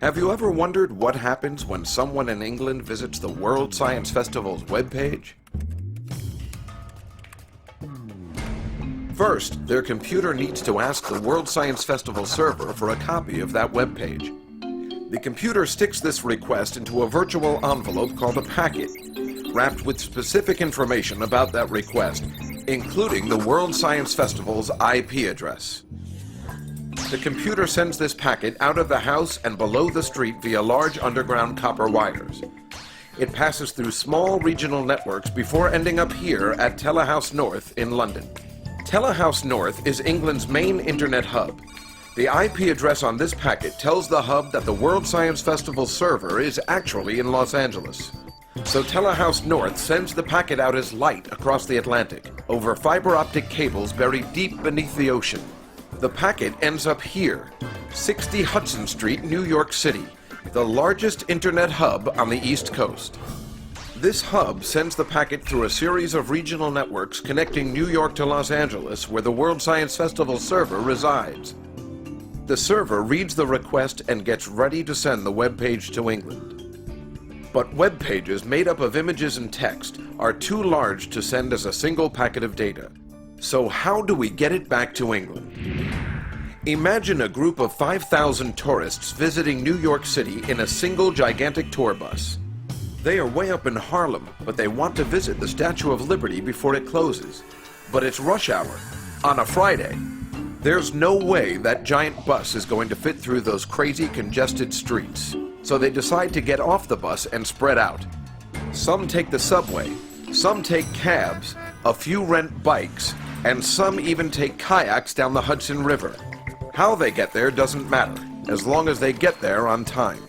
Have you ever wondered what happens when someone in England visits the World Science Festival's webpage? First, their computer needs to ask the World Science Festival server for a copy of that webpage. The computer sticks this request into a virtual envelope called a packet, wrapped with specific information about that request, including the World Science Festival's IP address. The computer sends this packet out of the house and below the street via large underground copper wires. It passes through small regional networks before ending up here at Telehouse North in London. Telehouse North is England's main internet hub. The IP address on this packet tells the hub that the World Science Festival server is actually in Los Angeles. So Telehouse North sends the packet out as light across the Atlantic, over fiber optic cables buried deep beneath the ocean. The packet ends up here, 60 Hudson Street, New York City, the largest internet hub on the East Coast. This hub sends the packet through a series of regional networks connecting New York to Los Angeles, where the World Science Festival server resides. The server reads the request and gets ready to send the web page to England. But web pages made up of images and text are too large to send as a single packet of data. So how do we get it back to England? Imagine a group of 5,000 tourists visiting New York City in a single gigantic tour bus. They are way up in Harlem, but they want to visit the Statue of Liberty before it closes. But it's rush hour, on a Friday. There's no way that giant bus is going to fit through those crazy congested streets. So they decide to get off the bus and spread out. Some take the subway, some take cabs, a few rent bikes, and some even take kayaks down the Hudson River. How they get there doesn't matter, as long as they get there on time.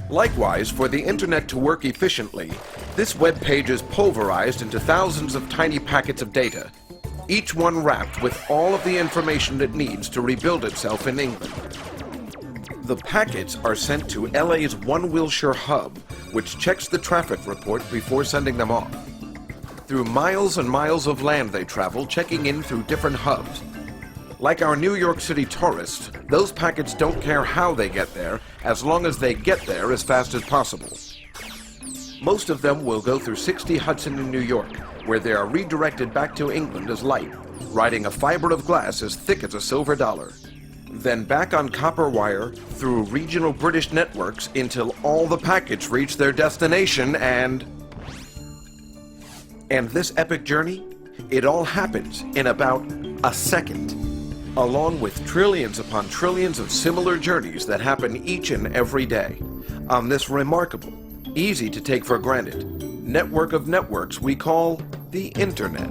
Likewise, for the internet to work efficiently, this web page is pulverized into thousands of tiny packets of data, each one wrapped with all of the information it needs to rebuild itself in England. The packets are sent to LA's One Wilshire hub, which checks the traffic report before sending them off. Through miles and miles of land they travel, checking in through different hubs. Like our New York City tourists, those packets don't care how they get there, as long as they get there as fast as possible. Most of them will go through 60 Hudson in New York, where they are redirected back to England as light, riding a fiber of glass as thick as a silver dollar. Then back on copper wire through regional British networks until all the packets reach their destination and this epic journey, it all happens in about a second, along with trillions upon trillions of similar journeys that happen each and every day on this remarkable, easy to take for granted network of networks we call the Internet.